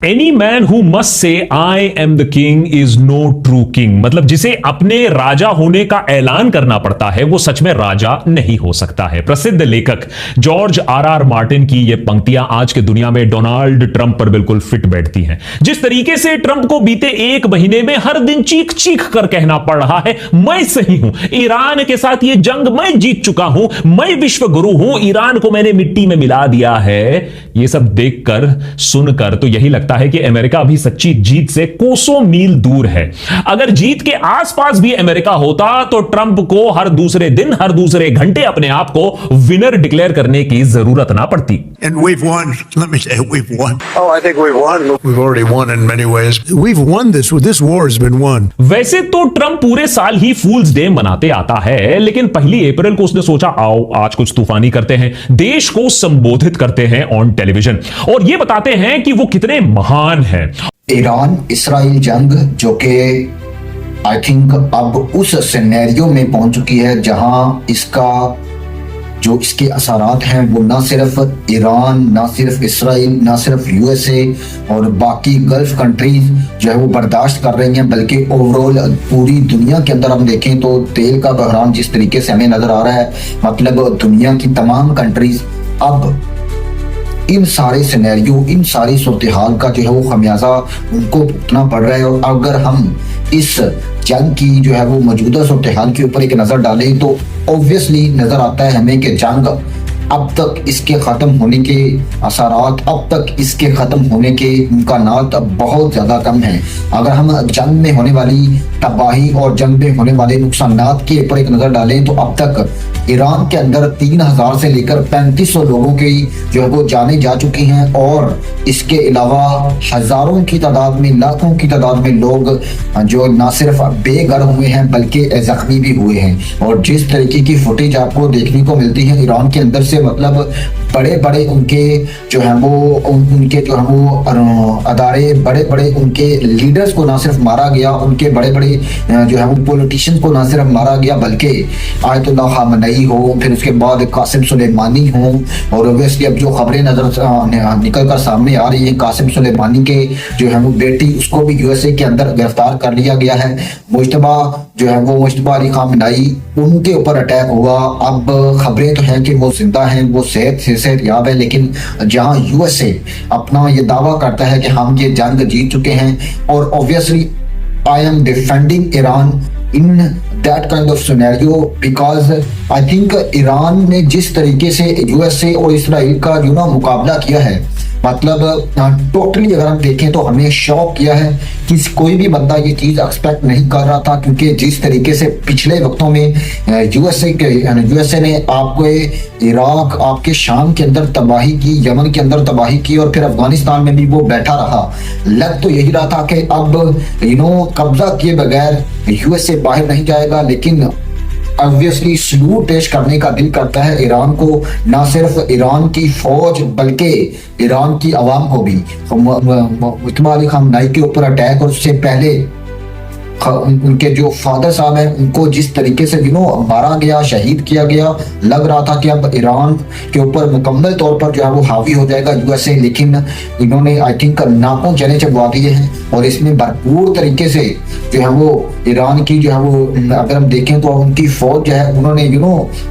Any man who must say I am the king is no true king, मतलब जिसे अपने राजा होने का ऐलान करना पड़ता है वो सच में राजा नहीं हो सकता है। प्रसिद्ध लेखक जॉर्ज आर मार्टिन की ये पंक्तियां आज के दुनिया में डोनाल्ड ट्रंप पर बिल्कुल फिट बैठती हैं। जिस तरीके से ट्रंप को बीते एक महीने में हर दिन चीख चीख कर कहना पड़ रहा है मैं सही हूं, ईरान के साथ ये जंग मैं जीत चुका हूं, मैं विश्व गुरु हूं, ईरान को मैंने मिट्टी में मिला दिया है, ये सब देखकर सुनकर तो यही लगता है कि अमेरिका अभी सच्ची जीत से कोसों मील दूर है। अगर जीत के आसपास भी अमेरिका होता तो ट्रंप को हर दूसरे दिन हर दूसरे घंटे अपने आप को विनर डिक्लेयर करने की जरूरत ना पड़ती। And we've won. Let me say it, we've won. Oh, I think we've won. We've already won in many ways. We've won this. This war has been won. वैसे तो ट्रंप पूरे साल ही फूल्स day मनाते आता है, लेकिन 1 अप्रैल को उसने सोचा आओ आज कुछ तूफानी करते हैं, देश को संबोधित करते हैं ऑन टेलीविजन और ये बताते हैं कि वो कितने महान हैं। ईरान इसराइल जंग जो कि आई थिंक अब उस सिनेरियो में पहुंच चुकी है जहां इसका जो इसके असरात हैं वो ना सिर्फ ईरान, ना सिर्फ इसराइल, ना सिर्फ यूएसए और बाकी गल्फ कंट्रीज जो है वो बर्दाश्त कर रही हैं, बल्कि ओवरऑल पूरी दुनिया के अंदर हम देखें तो तेल का बहरान जिस तरीके से हमें नजर आ रहा है, मतलब दुनिया की तमाम कंट्रीज अब इन सारे सिनेरियो, इन सारी सूरत हाल का जो है वो खमियाजा उनको भुगतना पड़ रहा है। और अगर हम इस जंग की जो है वो मौजूदा सूरत हाल के ऊपर एक नज़र डालें तो ऑब्वियसली नज़र आता है हमें कि जंग अब तक इसके ख़त्म होने के असरात, अब तक इसके ख़त्म होने के इम्कानात बहुत ज़्यादा कम हैं। अगर हम जंग में होने वाली तबाही और जंग में होने वाले नुकसानात के ऊपर एक नज़र डालें तो अब तक ईरान के अंदर 3000 से लेकर 3500 लोगों की जो है वो जाने जा चुकी हैं और इसके अलावा हज़ारों की तादाद में, लाखों की तादाद में लोग जो ना सिर्फ बेघर हुए हैं बल्कि जख्मी भी हुए हैं। और जिस तरीके की फुटेज आपको देखने को मिलती है ईरान के अंदर से, मतलब बड़े बड़े उनके जो है वो उनके जो है वो अदारे, बड़े बड़े उनके लीडर्स को ना सिर्फ मारा गया, उनके बड़े बड़े जो है वो पॉलिटिशियंस को ना सिर्फ मारा गया बल्कि आयतुल्लाह खामनेई हो, फिर उसके बाद कासिम सुलेमानी हो और ऑब्वियसली अब जो खबरें निकल कर सामने आ रही है कासिम सुलेमानी के जो है वो बेटी उसको भी यूएसए के अंदर गिरफ्तार कर लिया गया है। मुश्तबा जो है वो मुश्तबा अली खामनेई उनके ऊपर अटैक हुआ। अब खबरें तो हैं कि वो जिंदा हैं, वो सेहत याब है, लेकिन जहां यूएसए अपना ये दावा करता है कि हम ये जंग जीत चुके हैं और obviously I am defending Iran in that kind of scenario because I think Iran ने जिस तरीके से यूएसए और इसराइल का जो ना मुकाबला किया है, मतलब टोटली अगर हम देखें तो हमें शॉक किया है कि कोई भी बंदा ये चीज़ एक्सपेक्ट नहीं कर रहा था। क्योंकि जिस तरीके से पिछले वक्तों में यूएसए ने आपको इराक, आपके शाम के अंदर तबाही की, यमन के अंदर तबाही की और फिर अफगानिस्तान में भी वो बैठा रहा। लग तो यही रहा था कि अब कब्जा किए बगैर यूएसए बाहर नहीं जाएगा, लेकिन ऑब्वियसली सलूट पेश करने का दिल करता है ईरान को, ना सिर्फ ईरान की फौज बल्कि ईरान की आवाम को भी। मुश्तबा अली खामनेई के ऊपर अटैक और उससे पहले उनके जो फादर साहब हैं उनको जिस तरीके से मारा गया, शहीद किया गया, लग रहा था कि अब ईरान के ऊपर मुकम्मल तौर पर जो है वो हावी हो जाएगा यूएसए, लेकिन इन्होंने आई थिंक नाकों चने चबवा दिए हैं और इसमें भरपूर तरीके से जो है वो ईरान की जो है वो अगर हम देखें तो उनकी फौज जो है उन्होंने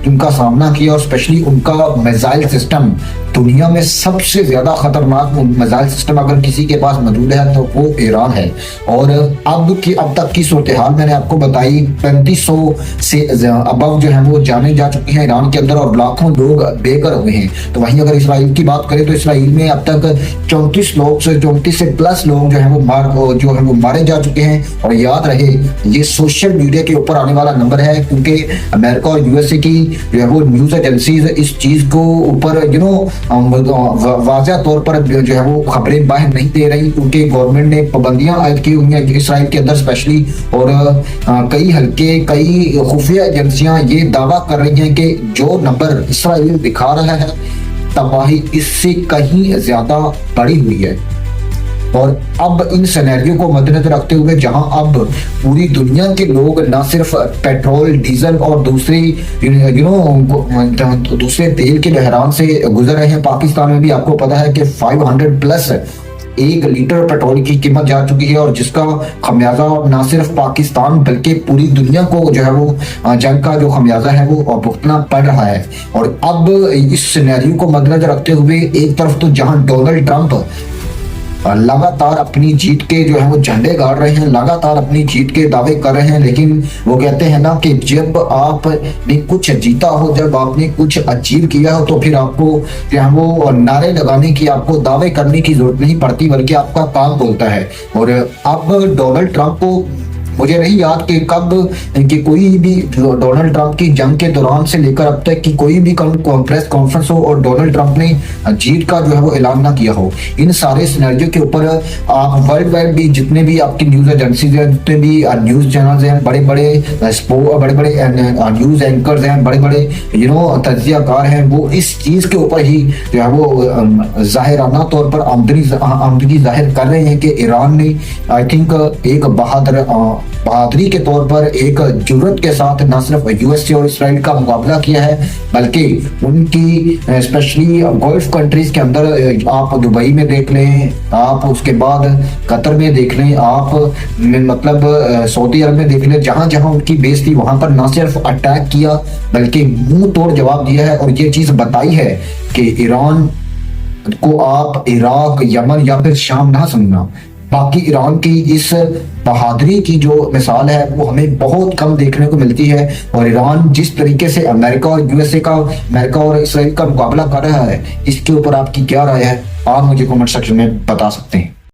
उनका सामना किया और स्पेशली उनका मिसाइल सिस्टम दुनिया में सबसे ज्यादा खतरनाक मिसाइल सिस्टम अगर किसी के पास मौजूद है तो वो ईरान है। और अब तक की सूरत हाल मैंने आपको बताई, 3500 से अबव जो है वो जाने जा चुकी हैं ईरान के अंदर और लाखों लोग बेघर हुए हैं। तो वहीं अगर इसराइल की बात करें तो इसराइल में अब तक 34 से प्लस लोग जो है वो मारे जा चुके हैं। और याद रहे ये सोशल मीडिया के ऊपर आने वाला नंबर है, क्योंकि अमेरिका और यूएसए की जो है वो न्यूज एजेंसीज इस चीज को ऊपर वाज़ह तौर पर जो है वो खबरें बाहर नहीं दे रही, क्योंकि गवर्नमेंट ने पाबंदियां आयद की हुई हैं इसराइल के अंदर स्पेशली। और कई खुफिया एजेंसियां ये दावा कर रही हैं कि जो नंबर इसराइल दिखा रहा है तबाही इससे कहीं ज्यादा बढ़ी हुई है। और अब इन सिनेरियो को मद्देनजर रखते हुए जहां अब पूरी दुनिया के लोग न सिर्फ पेट्रोल, डीजल और दूसरे तेल के बहरान से गुजर रहे हैं, पाकिस्तान में भी आपको पता है कि 500 प्लस 1 लीटर पेट्रोल की कीमत जा चुकी है और जिसका खमियाजा ना सिर्फ पाकिस्तान बल्कि पूरी दुनिया को जो है वो जंग का जो खमियाजा है वो भुगतना पड़ रहा है। और अब इस सिनेरियो को मद्देनजर रखते हुए एक तरफ तो जहां डोनाल्ड ट्रंप लगातार अपनी जीत के जो है वो झंडे गाड़ रहे हैं, लगातार अपनी जीत के दावे कर रहे हैं, लेकिन वो कहते हैं ना कि जब आपने कुछ जीता हो, जब आपने कुछ अचीव किया हो तो फिर आपको जो है वो नारे लगाने की, आपको दावे करने की जरूरत नहीं पड़ती, बल्कि आपका काम बोलता है। और अब डोनाल्ड ट्रंप को मुझे नहीं याद कि कब कि कोई भी डोनाल्ड ट्रंप की जंग के दौरान से लेकर अब तक की कोई भी प्रेस कॉन्फ्रेंस हो और डोनाल्ड ट्रंप ने जीत का जो है वो ऐलान ना किया हो। इन सारे सिनेरियो के ऊपर आप वर्ल्ड वाइड भी जितने भी आपकी न्यूज एजेंसीज हैं, जितने भी न्यूज चैनल्स हैं, बड़े बड़े न्यूज एंकर्स हैं, बड़े बड़े तज्जियाकार हैं, वो इस चीज के ऊपर ही जो है वो जाहिराना तौर पर आमदनी जाहिर कर रहे हैं कि ईरान ने आई थिंक एक बहादुरी के तौर पर एक जुर्रत के साथ न सिर्फ यूएसए और इसराइल का मुकाबला किया है, बल्कि उनकी स्पेशली गल्फ कंट्रीज के अंदर आप दुबई में देख लें, आप उसके बाद कतर में देख लें, आप मतलब सऊदी अरब में देख लें, जहां जहां उनकी बेस थी वहां पर न सिर्फ अटैक किया बल्कि मुंह तोड़ जवाब दिया है। और ये चीज बताई है कि ईरान को आप इराक, यमन या फिर शाम ना समझना। बाकी ईरान की इस बहादुरी की जो मिसाल है वो हमें बहुत कम देखने को मिलती है। और ईरान जिस तरीके से अमेरिका और इसराइल का मुकाबला कर रहा है, इसके ऊपर आपकी क्या राय है, आप मुझे कमेंट सेक्शन में बता सकते हैं।